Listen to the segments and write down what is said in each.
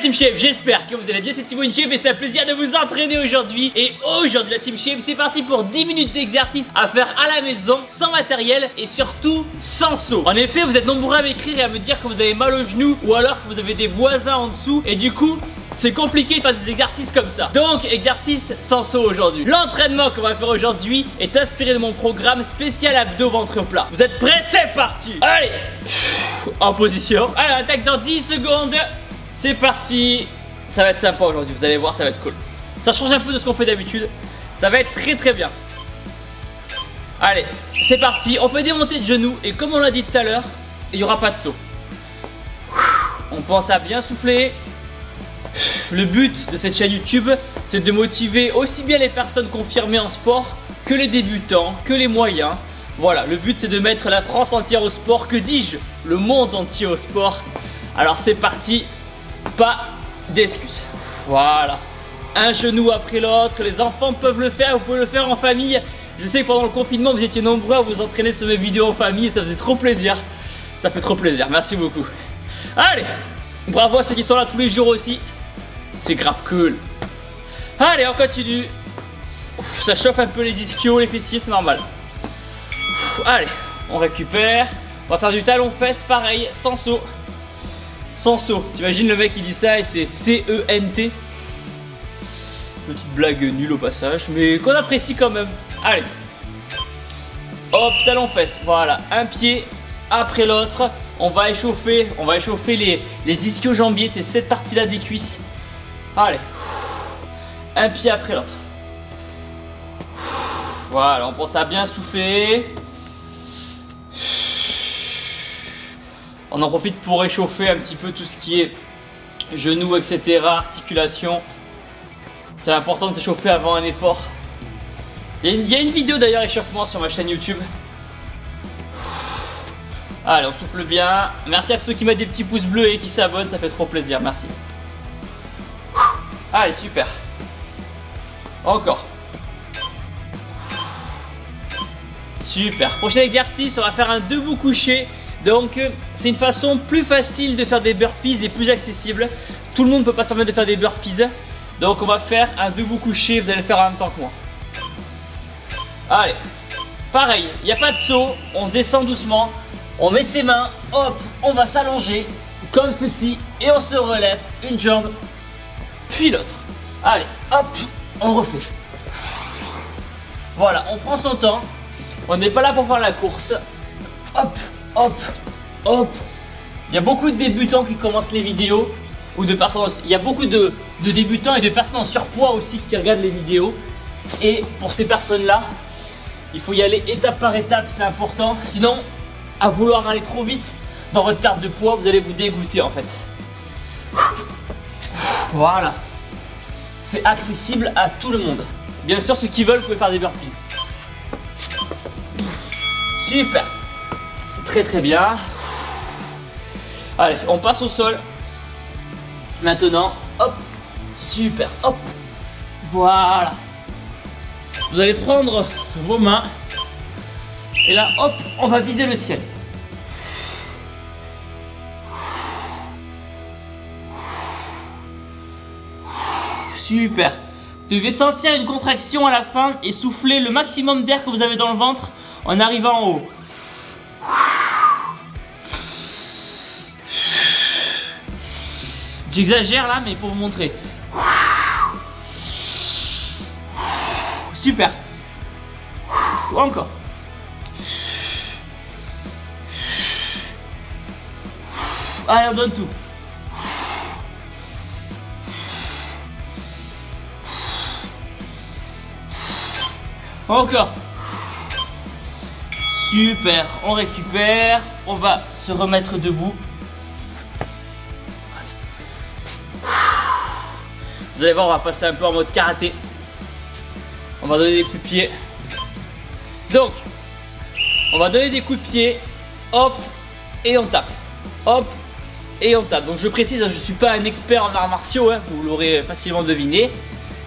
Team Shape, j'espère que vous allez bien, c'est Thibaut InShape et c'est un plaisir de vous entraîner aujourd'hui. Et aujourd'hui la Team Shape, c'est parti pour 10 minutes d'exercice à faire à la maison, sans matériel et surtout sans seau. En effet, vous êtes nombreux à m'écrire et à me dire que vous avez mal aux genoux ou alors que vous avez des voisins en dessous et du coup c'est compliqué de faire des exercices comme ça. Donc exercice sans seau aujourd'hui. L'entraînement qu'on va faire aujourd'hui est inspiré de mon programme spécial abdos ventre plat. Vous êtes prêts? C'est parti. Allez, en position. Allez, attaque dans 10 secondes. C'est parti. Ça va être sympa aujourd'hui, vous allez voir, ça va être cool. Ça change un peu de ce qu'on fait d'habitude. Ça va être très très bien. Allez, c'est parti. On fait des montées de genoux et comme on l'a dit tout à l'heure, il n'y aura pas de saut. On pense à bien souffler. Le but de cette chaîne YouTube, c'est de motiver aussi bien les personnes confirmées en sport que les débutants, que les moyens. Voilà, le but c'est de mettre la France entière au sport, que dis-je, le monde entier au sport. Alors c'est parti, pas d'excuses. Voilà, un genou après l'autre, les enfants peuvent le faire, vous pouvez le faire en famille. Je sais que pendant le confinement vous étiez nombreux à vous entraîner sur mes vidéos en famille et ça faisait trop plaisir. Ça fait trop plaisir, merci beaucoup. Allez, bravo à ceux qui sont là tous les jours aussi. C'est grave cool. Allez, on continue. Ça chauffe un peu les ischios, les fessiers, c'est normal. Allez, on récupère. On va faire du talon-fesse, pareil, sans saut. Sans saut. T'imagines le mec qui dit ça et c'est C-E-N-T. Petite blague nulle au passage, mais qu'on apprécie quand même. Allez. Hop, talon-fesse. Voilà, un pied après l'autre. On va échauffer les ischio-jambiers, c'est cette partie-là des cuisses. Allez, un pied après l'autre. Voilà, on pense à bien souffler. On en profite pour réchauffer un petit peu tout ce qui est genoux, etc., articulations. C'est important de s'échauffer avant un effort. Il y a une vidéo d'ailleurs échauffement sur ma chaîne YouTube. Allez, on souffle bien. Merci à ceux qui mettent des petits pouces bleus et qui s'abonnent, ça fait trop plaisir, merci. Allez, super. Encore. Super. Prochain exercice, on va faire un debout couché. Donc, c'est une façon plus facile de faire des burpees et plus accessible. Tout le monde ne peut pas se permettre de faire des burpees. Donc, on va faire un debout couché. Vous allez le faire en même temps que moi. Allez. Pareil, il n'y a pas de saut. On descend doucement. On met ses mains. Hop, on va s'allonger comme ceci. Et on se relève une jambe. Puis l'autre. Allez, hop, on refait. Voilà, on prend son temps. On n'est pas là pour faire la course. Hop, hop, hop. Il y a beaucoup de débutants qui commencent les vidéos. Ou de personnes. Il y a beaucoup de débutants et de personnes en surpoids aussi qui regardent les vidéos. Et pour ces personnes-là, il faut y aller étape par étape, c'est important. Sinon, à vouloir aller trop vite dans votre perte de poids, vous allez vous dégoûter en fait. Voilà. C'est accessible à tout le monde. Bien sûr, ceux qui veulent, vous pouvez faire des burpees. Super. C'est très très bien. Allez, on passe au sol. Maintenant, hop. Super, hop. Voilà. Vous allez prendre vos mains. Et là, hop, on va viser le ciel. Super. Vous devez sentir une contraction à la fin et souffler le maximum d'air que vous avez dans le ventre en arrivant en haut. J'exagère là, mais pour vous montrer. Super. Encore. Allez, on donne tout. Encore. Super, on récupère. On va se remettre debout. Vous allez voir, on va passer un peu en mode karaté. On va donner des coups de pied. Donc, on va donner des coups de pied. Hop, et on tape. Hop, et on tape. Donc je précise, je ne suis pas un expert en arts martiaux, hein, vous l'aurez facilement deviné.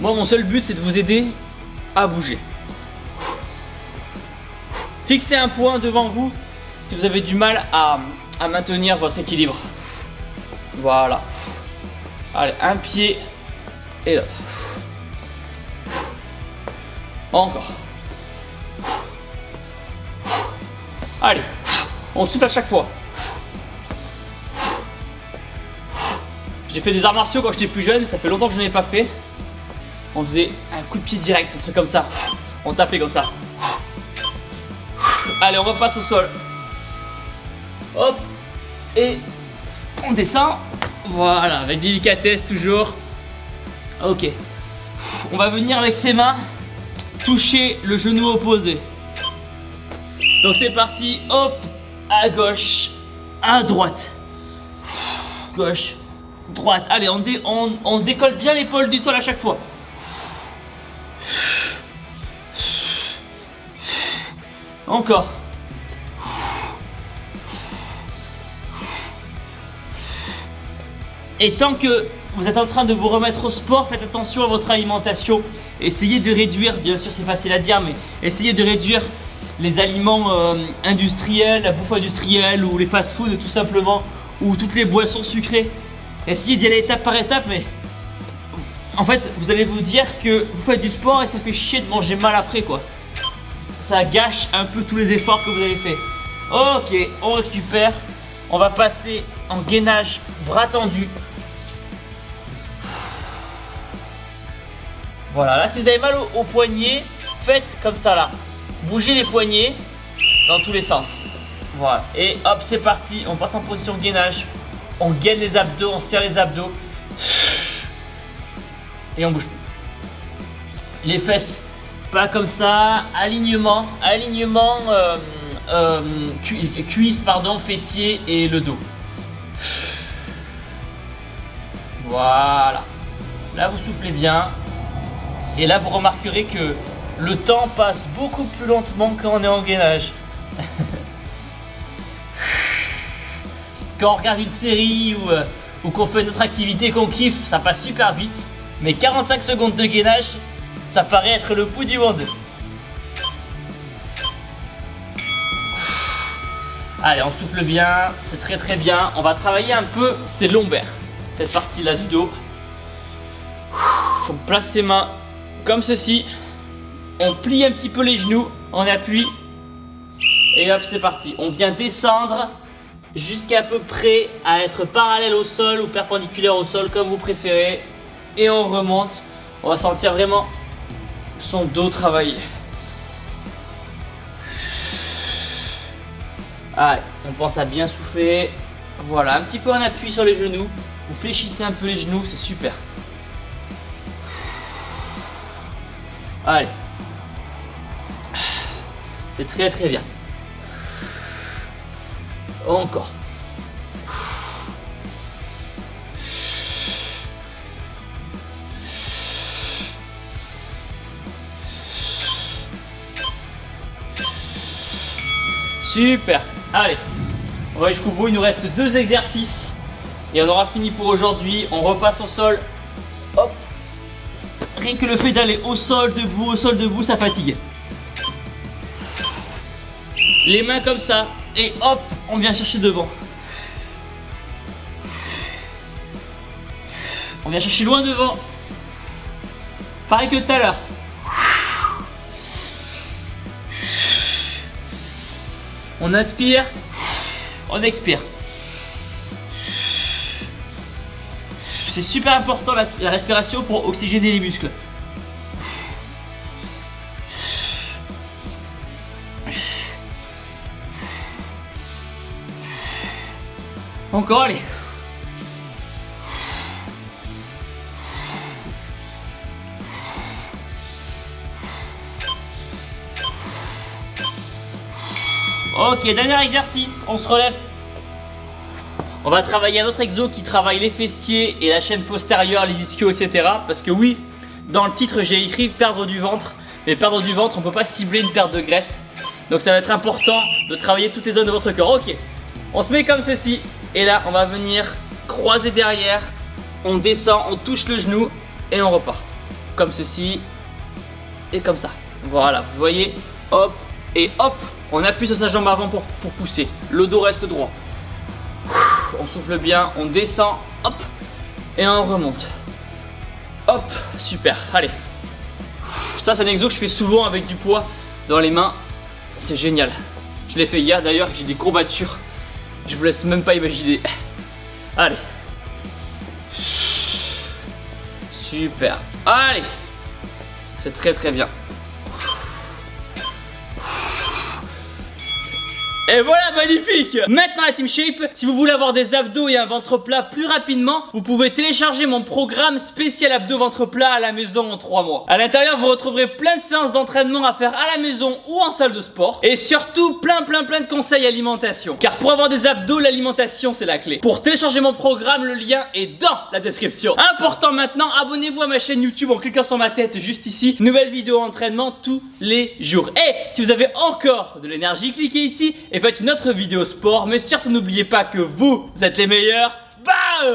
Moi, mon seul but, c'est de vous aider à bouger. Fixez un point devant vous si vous avez du mal à maintenir votre équilibre. Voilà. Allez, un pied et l'autre. Encore. Allez, on souffle à chaque fois. J'ai fait des arts martiaux quand j'étais plus jeune, ça fait longtemps que je n'en ai pas fait. On faisait un coup de pied direct, un truc comme ça. On tapait comme ça. Allez, on repasse au sol. Hop. Et on descend. Voilà, avec délicatesse toujours. Ok. On va venir avec ses mains toucher le genou opposé. Donc c'est parti. Hop. À gauche. À droite. Gauche. Droite. Allez, on décolle bien l'épaule du sol à chaque fois. Encore. Et tant que vous êtes en train de vous remettre au sport, faites attention à votre alimentation. Essayez de réduire, bien sûr c'est facile à dire, mais essayez de réduire les aliments industriels, la bouffe industrielle ou les fast-foods tout simplement, ou toutes les boissons sucrées. Essayez d'y aller étape par étape, mais en fait vous allez vous dire que vous faites du sport et ça fait chier de manger mal après quoi. Ça gâche un peu tous les efforts que vous avez fait. Ok, on récupère. On va passer en gainage bras tendus. Voilà, là si vous avez mal au poignet, faites comme ça là. Bougez les poignets dans tous les sens. Voilà, et hop c'est parti, on passe en position gainage. On gaine les abdos, on serre les abdos. Et on bouge plus. Les fesses, pas comme ça, alignement, cuisse, pardon, fessier et le dos. Voilà. Là vous soufflez bien. Et là vous remarquerez que le temps passe beaucoup plus lentement quand on est en gainage. Quand on regarde une série ou qu'on fait une autre activité qu'on kiffe, ça passe super vite. Mais 45 secondes de gainage, ça paraît être le bout du monde. Allez, on souffle bien, c'est très très bien. On va travailler un peu ces lombaires, cette partie-là du dos. On place ses mains comme ceci. On plie un petit peu les genoux, on appuie. Et hop, c'est parti. On vient descendre jusqu'à peu près à être parallèle au sol ou perpendiculaire au sol, comme vous préférez. Et on remonte. On va sentir vraiment son dos travailler. Allez, on pense à bien souffler. Voilà, un petit peu en appui sur les genoux. Vous fléchissez un peu les genoux, c'est super. Allez. C'est très très bien. Encore. Super. Allez, on va jusqu'au bout. Il nous reste 2 exercices et on aura fini pour aujourd'hui. On repasse au sol. Hop. Rien que le fait d'aller au sol, debout, ça fatigue. Les mains comme ça. Et hop, on vient chercher devant. On vient chercher loin devant. Pareil que tout à l'heure. On inspire, on expire. C'est super important la respiration pour oxygéner les muscles. Encore, allez. Ok, dernier exercice, on se relève. On va travailler un autre exo qui travaille les fessiers et la chaîne postérieure, les ischios, etc. Parce que oui, dans le titre j'ai écrit perdre du ventre. Mais perdre du ventre, on ne peut pas cibler une perte de graisse. Donc ça va être important de travailler toutes les zones de votre corps. Ok, on se met comme ceci. Et là, on va venir croiser derrière. On descend, on touche le genou et on repart. Comme ceci et comme ça. Voilà, vous voyez, hop et hop. On appuie sur sa jambe avant pour pousser. Le dos reste droit. On souffle bien, on descend, hop. Et on remonte. Hop, super, allez. Ça c'est un exo que je fais souvent avec du poids dans les mains. C'est génial. Je l'ai fait hier d'ailleurs, j'ai des courbatures. Je vous laisse même pas imaginer. Allez. Super. Allez. C'est très très bien. Et voilà, magnifique! Maintenant la Team Shape, si vous voulez avoir des abdos et un ventre plat plus rapidement, vous pouvez télécharger mon programme spécial abdos ventre plat à la maison en 3 mois. À l'intérieur, vous retrouverez plein de séances d'entraînement à faire à la maison ou en salle de sport. Et surtout, plein de conseils alimentation. Car pour avoir des abdos, l'alimentation c'est la clé. Pour télécharger mon programme, le lien est dans la description. Important maintenant, abonnez-vous à ma chaîne YouTube en cliquant sur ma tête juste ici. Nouvelle vidéo entraînement tous les jours. Et si vous avez encore de l'énergie, cliquez ici et faites une autre vidéo sport, mais surtout n'oubliez pas que vous êtes les meilleurs. Bam!